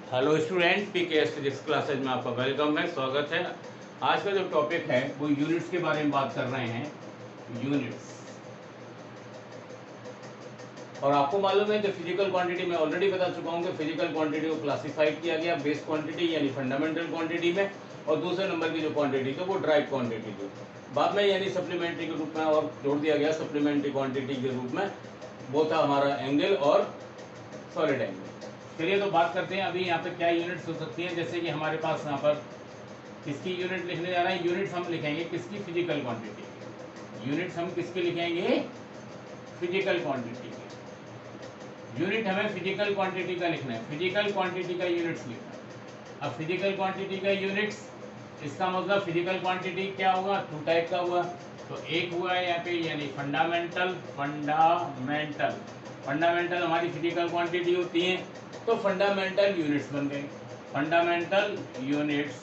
Hello student, PKS physics classes में आपका welcome है, स्वागत है। आज का जो टॉपिक है वो यूनिट्स के बारे में बात कर रहे हैं। यूनिट्स, और आपको मालूम है कि फिजिकल क्वांटिटी में ऑलरेडी बता चुका हूँ कि फिजिकल क्वांटिटी को क्लासिफाइड किया गया बेस क्वांटिटी यानी फंडामेंटल क्वांटिटी में, और दूसरे नंबर की जो क्वांटिटी थी वो ड्राइव क्वांटिटी थी। बाद में यानी सप्लीमेंट्री के रूप में और जोड़ दिया गया सप्लीमेंट्री क्वांटिटी के रूप में। वो था हमारा एंगल और सॉलिड एंगल। चलिए तो बात करते हैं अभी यहाँ पे क्या यूनिट्स हो सकती हैं। जैसे कि हमारे पास यहाँ पर किसकी यूनिट लिखने जा रहे हैं, यूनिट्स हम लिखेंगे किसकी, फिजिकल क्वांटिटी की। यूनिट्स हम किसके लिखेंगे, फिजिकल क्वांटिटी की। यूनिट हमें फिजिकल क्वांटिटी का लिखना है, फिजिकल क्वांटिटी का यूनिट्स लिखना है। अब फिजिकल क्वांटिटी का यूनिट्स, इसका मतलब फिजिकल क्वांटिटी क्या होगा, टू टाइप का हुआ। तो एक हुआ है यहाँ पे यानी फंडामेंटल, फंडामेंटल हमारी फिजिकल क्वांटिटी होती है, तो फंडामेंटल यूनिट्स बन गए। फंडामेंटल यूनिट्स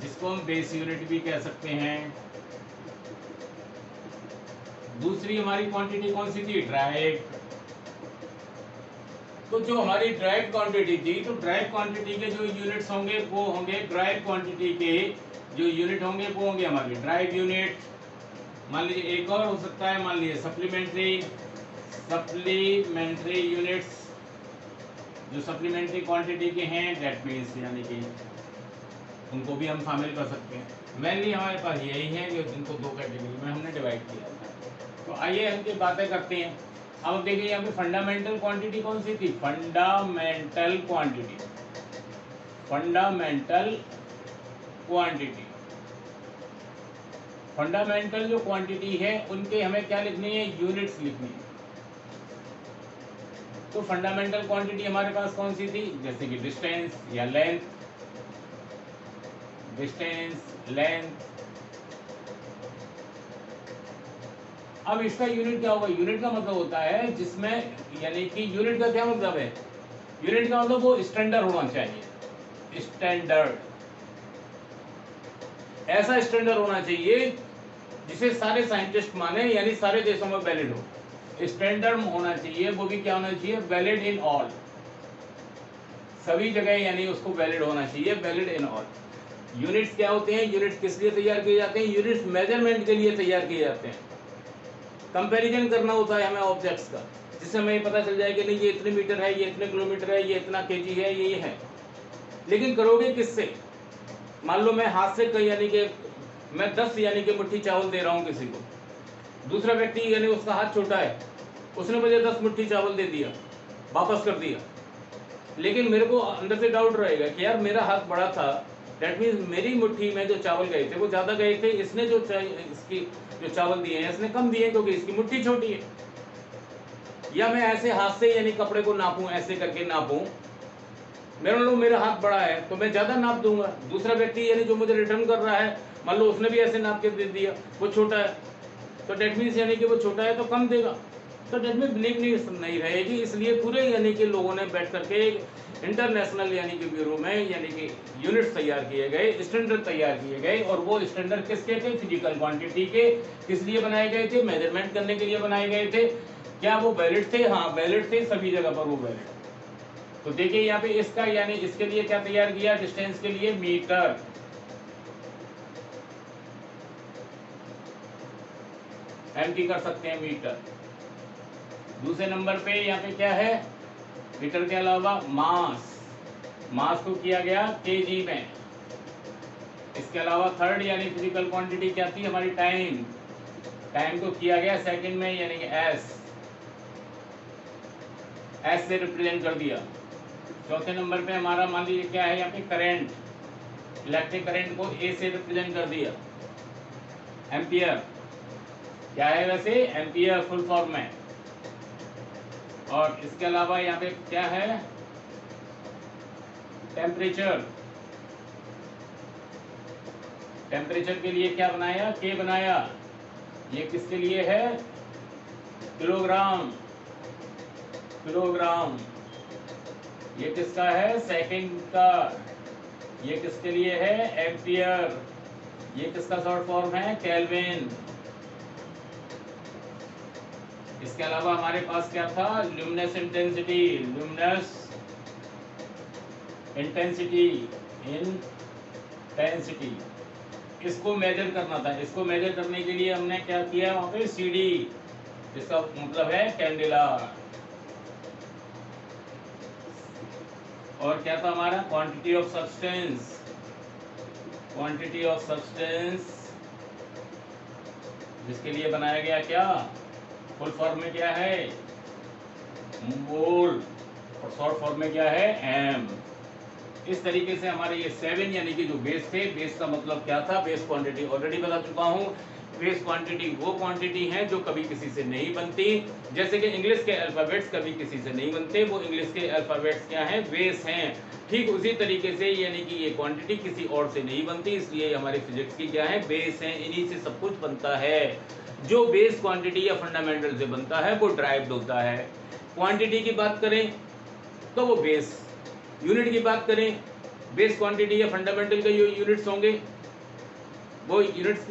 जिसको हम बेस यूनिट भी कह सकते हैं। दूसरी हमारी क्वांटिटी कौन सी थी, ड्राइव। तो जो हमारी ड्राइव क्वांटिटी थी, तो ड्राइव क्वांटिटी के जो यूनिट्स होंगे वो होंगे, ड्राइव क्वांटिटी के जो यूनिट होंगे वो होंगे हमारी ड्राइव यूनिट। मान लीजिए एक और हो सकता है, मान लीजिए सप्लीमेंट्री यूनिट्स, जो सप्लीमेंट्री क्वांटिटी के हैं, डेट मीन्स यानी कि उनको भी हम शामिल कर सकते हैं। मेनली हमारे पास यही है जो जिनको दो कैटेगरी में हमने डिवाइड किया था। तो आइए हम ये बातें करते हैं। अब देखिए यहाँ पे फंडामेंटल क्वांटिटी कौन सी थी, fundamental quantity, fundamental quantity. Fundamental जो क्वांटिटी है उनके हमें क्या लिखनी है, यूनिट्स लिखनी है। तो फंडामेंटल क्वांटिटी हमारे पास कौन सी थी, जैसे कि डिस्टेंस या लेंथ, डिस्टेंस, लेंथ। अब इसका यूनिट क्या होगा, यूनिट का मतलब होता है जिसमें, यानी कि यूनिट का क्या मतलब है, यूनिट का मतलब वो स्टैंडर्ड होना चाहिए। स्टैंडर्ड, ऐसा स्टैंडर्ड होना चाहिए जिसे सारे साइंटिस्ट माने, यानी सारे देशों में वैलिड हो। स्टैंडर्ड होना चाहिए, वो भी क्या होना चाहिए, वैलिड इन ऑल, सभी जगह, यानी उसको वैलिड होना चाहिए, वैलिड इन ऑल। यूनिट्स क्या होते हैं, यूनिट्स किस लिए तैयार किए जाते हैं, यूनिट्स मेजरमेंट के लिए तैयार किए जाते हैं। कंपैरिजन करना होता है हमें ऑब्जेक्ट्स का, जिससे हमें पता चल जाए कि नहीं ये इतने मीटर है, ये इतने किलोमीटर है, ये इतना केजी है, ये है। लेकिन करोगे किससे, मान लो मैं हाथ से यानी कि मैं 10 यानी कि मुट्ठी चावल दे रहा हूँ किसी को, दूसरा व्यक्ति यानी उसका हाथ छोटा है, उसने मुझे 10 मुट्ठी चावल दे दिया, वापस कर दिया। लेकिन मेरे को अंदर से डाउट रहेगा कि यार मेरा हाथ बड़ा था, दैट मीन्स मेरी मुट्ठी में जो चावल गए थे वो ज़्यादा गए थे, इसने जो इसकी जो चावल दिए हैं इसने कम दिए क्योंकि इसकी मुट्ठी छोटी है। या मैं ऐसे हाथ से यानी कपड़े को नापूं, ऐसे करके नापूं, मेरा हाथ बड़ा है तो मैं ज़्यादा नाप दूंगा। दूसरा व्यक्ति यानी जो मुझे रिटर्न कर रहा है, मान लो उसने भी ऐसे नाप के दे दिया, वो छोटा है, तो डेट मीन्स यानी कि वो छोटा है तो कम देगा, तो डेट में बिलीव नहीं रहेगी। इसलिए पूरे यानी कि लोगों ने बैठ करके इंटरनेशनल यानी कि ब्यूरो में यानी कि यूनिट्स तैयार किए गए, स्टैंडर्ड तैयार किए गए, और वो स्टैंडर्ड किसके थे, फिजिकल क्वांटिटी के। किस लिए बनाए गए थे, मेजरमेंट करने के लिए बनाए गए थे। क्या वो वैलिड थे, हाँ वैलिड थे, सभी जगह पर वो वैलिड। तो देखिए यहाँ पे इसका यानी इसके लिए क्या तैयार किया, डिस्टेंस के लिए मीटर, एम की कर सकते हैं मीटर। दूसरे नंबर पे यहाँ पे क्या है, मीटर के अलावा मास, मास को किया गया केजी में। इसके अलावा थर्ड यानी फिजिकल क्वांटिटी क्या थी हमारी, टाइम, टाइम को किया गया सेकंड में यानी कि एस, एस से रिप्रेजेंट कर दिया। चौथे नंबर पे हमारा मान लीजिए क्या है यहाँ पे, करंट, इलेक्ट्रिक करंट को ए से रिप्रेजेंट कर दिया। एम्पियर क्या है वैसे, एम्पियर फुल फॉर्म में। और इसके अलावा यहाँ पे क्या है, टेम्परेचर, टेम्परेचर के लिए क्या बनाया, के बनाया। ये किसके लिए है, किलोग्राम, किलोग्राम। ये किसका है, सेकंड का। ये किसके लिए है, एम्पियर। ये किसका शॉर्ट फॉर्म है, केल्विन। इसके अलावा हमारे पास क्या था, luminous intensity, luminous intensity, intensity, इसको मेजर करना था। इसको मेजर करने के लिए हमने क्या किया वहां पे CD, इसका मतलब है कैंडेला। और क्या था हमारा quantity of substance, quantity of substance, जिसके लिए बनाया गया क्या, फुल फॉर्म में क्या है मोल, और शॉर्ट फॉर्म में क्या है एम। इस तरीके से हमारे ये 7 यानी कि जो बेस थे, बेस का मतलब क्या था, बेस क्वांटिटी ऑलरेडी बता चुका हूँ। बेस क्वांटिटी वो क्वांटिटी है जो कभी किसी से नहीं बनती, जैसे कि इंग्लिश के अल्फाबेट्स कभी किसी से नहीं बनते, वो इंग्लिश के अल्फाबेट्स क्या हैं, बेस हैं। ठीक उसी तरीके से यानी कि ये क्वांटिटी किसी और से नहीं बनती, इसलिए हमारे फिजिक्स की क्या है, बेस है, इन्हीं से सब कुछ बनता है। जो बेस क्वांटिटी या फंडामेंटल से बनता है वो ड्राइव्ड होता है। क्वांटिटी की बात करें तो वो बेस, यूनिट की बात करें, बेस क्वांटिटी या फंडामेंटल के जो यूनिट्स होंगे वो यूनिट्स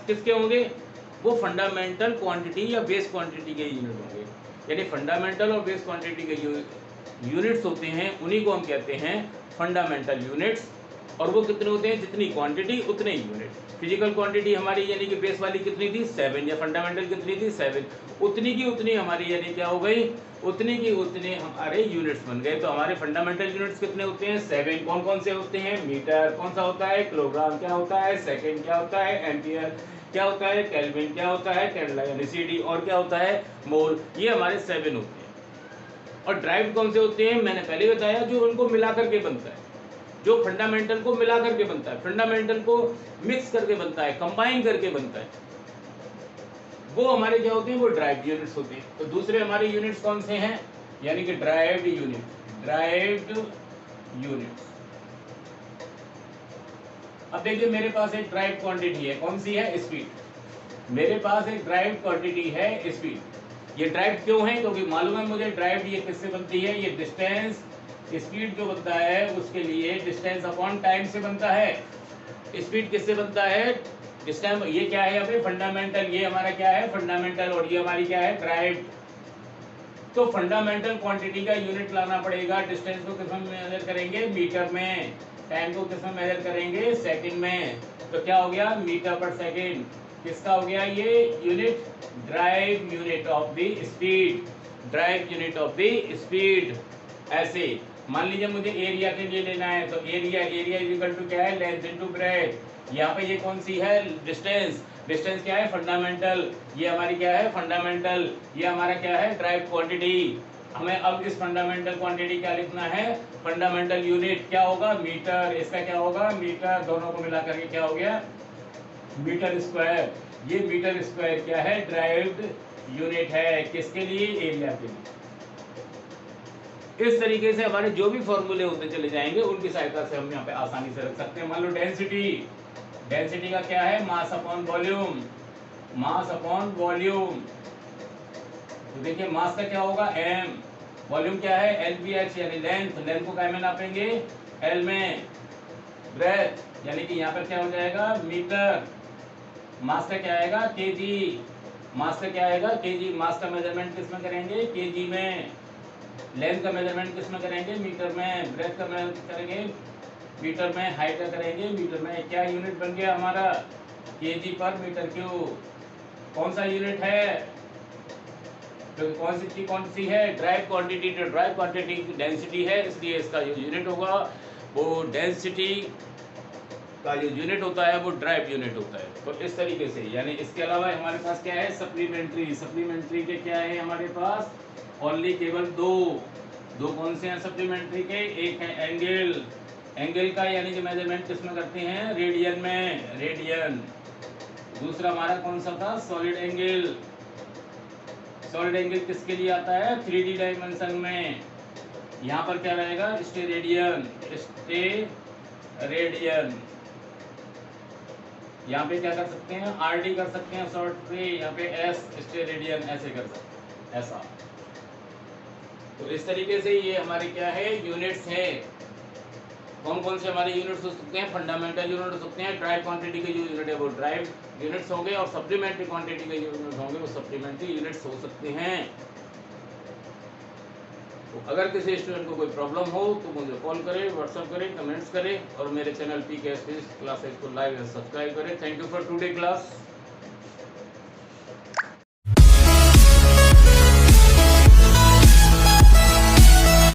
किसके होंगे, वो फंडामेंटल क्वांटिटी या बेस क्वांटिटी के यूनिट होंगे। यानी फंडामेंटल और बेस क्वांटिटी के जो यूनिट्स होते हैं उन्हीं को हम कहते हैं फंडामेंटल यूनिट्स। और वो कितने होते हैं, जितनी क्वांटिटी उतने यूनिट। फिजिकल क्वांटिटी हमारी यानी कि बेस वाली कितनी थी 7, या फंडामेंटल कितनी थी 7, उतनी की उतनी हमारी यानी क्या हो गई, उतनी की उतने हमारे यूनिट्स बन गए। तो हमारे फंडामेंटल यूनिट्स कितने होते हैं 7। कौन कौन से होते हैं, मीटर कौन सा होता है, किलोग्राम क्या होता है, सेकेंड क्या होता है, एम्पियर क्या होता है, केल्विन क्या होता है, कैंडेला यानी CD, और क्या होता है मोल। ये हमारे 7 होते हैं। और ड्राइव कौन से होते हैं, मैंने पहले बताया, जो उनको मिला करके बनता है, जो फंडामेंटल को मिला करके बनता है, फंडामेंटल को मिक्स करके बनता है, कंबाइन करके बनता है, वो हमारे क्या होते हैं, वो ड्राइव्ड यूनिट्स होते हैं। तो दूसरे हमारे यूनिट्स कौन से हैं, यानी कि ड्राइव्ड यूनिट, ड्राइव्ड यूनिट्स। अब देखिए मेरे पास एक ड्राइव क्वांटिटी है, कौन सी है, स्पीड। मेरे पास एक ड्राइव क्वांटिटी है स्पीड। ये ड्राइव क्यों है, क्योंकि मालूम है मुझे ड्राइव ये किससे बनती है, ये डिस्टेंस, स्पीड जो बनता है उसके लिए डिस्टेंस अपॉन टाइम से बनता है। स्पीड किससे बनता है, डिस्टेंस। ये क्या है यहाँ पे फंडामेंटल, ये हमारा क्या है फंडामेंटल, और ये हमारी क्या है ड्राइव। तो फंडामेंटल क्वांटिटी का यूनिट लाना पड़ेगा। डिस्टेंस को किस में मेजर करेंगे, मीटर में। टाइम को किस में मेजर करेंगे, सेकंड में। तो क्या हो गया, मीटर पर सेकंड। किसका हो गया ये unit, drive unit of the speed, drive unit of the speed. ऐसे मान लीजिए मुझे एरिया के लिए लेना है, तो एरिया इज इक्वल टू क्या है, लेंथ इनटू ब्रेथ। यहाँ पे ये कौन सी है, डिस्टेंस। डिस्टेंस क्या है, फंडामेंटल। ये हमारी क्या है, फंडामेंटल। ये हमारा क्या है, ड्राइव क्वांटिटी। हमें अब इस फंडामेंटल क्वांटिटी क्या लिखना है, फंडामेंटल यूनिट क्या होगा, मीटर। इसका क्या होगा, मीटर। दोनों को मिला करके क्या हो गया, मीटर स्क्वायर। ये मीटर स्क्वायर क्या है, ड्राइव्ड यूनिट है। किसके लिए, एरिया के लिए। इस तरीके से हमारे जो भी फॉर्मूले होते चले जाएंगे उनकी सहायता से हम यहाँ पे आसानी से रख सकते हैं। मान लो डेंसिटी, डेंसिटी का क्या है, mass upon volume, mass upon volume. तो देखिए मास का क्या होगा m, वॉल्यूम क्या है LBH यानी लेंथ। लेंथ को क्या में नापेंगे, L में। ब्रेथ यानी कि यहाँ पर क्या हो जाएगा, मीटर। मास का क्या आएगा, kg। मास का क्या आएगा, kg। मास का मेजरमेंट किस में करेंगे, kg में। लेंथ का मेजरमेंट किस में करेंगे, मीटर में। ब्रेथ का मेजरमेंट करेंगे मीटर में। हाइट का करेंगे मीटर में। क्या यूनिट बन गया हमारा, केजी पर मीटर क्यूब। कौन सा यूनिट है, तो कौन सी है, ड्राइव क्वांटिटी। तो ड्राइव क्वांटिटी डेंसिटी है, इसलिए इसका जो यूनिट होगा वो डेंसिटी का जो यूनिट होता है वो ड्राइव यूनिट होता है। तो इस तरीके से, यानी इसके अलावा हमारे पास क्या है, सप्लीमेंट्री। सप्लीमेंट्री के क्या है हमारे पास, ओनली केवल दो कौन से हैं सप्लीमेंट्री के, एक है एंगल। एंगल का यानी कि मेजरमेंट किसमें करते हैं, रेडियन में, रेडियन। दूसरा हमारा कौन सा था, सॉलिड एंगल। सॉलिड एंगल किसके लिए आता है, 3D डायमेंशन में। यहाँ पर क्या रहेगा, स्टेरेडियन, स्टेरेडियन। यहाँ पे क्या कर सकते हैं, RD कर सकते हैं शॉर्ट पे, यहाँ पे S स्टेरेडियन ऐसे कर सकते हैं, ऐसा। तो इस तरीके से ये हमारे क्या है, यूनिट्स है। कौन कौन से हमारे यूनिट्स हो सकते हैं, फंडामेंटल यूनिट हो सकते हैं। ड्राइव क्वांटिटी के जो यूनिट है वो ड्राइव यूनिट्स होंगे, और सप्लीमेंट्री क्वांटिटी के यूनिट्स होंगे वो सप्लीमेंट्री यूनिट्स हो सकते हैं। तो अगर किसी स्टूडेंट को कोई प्रॉब्लम हो तो मुझे कॉल करें, व्हाट्सएप करें, कमेंट्स करें और मेरे चैनल PKS फिजिक्स क्लासेस को लाइक एंड सब्सक्राइब करें। Thank you for today class.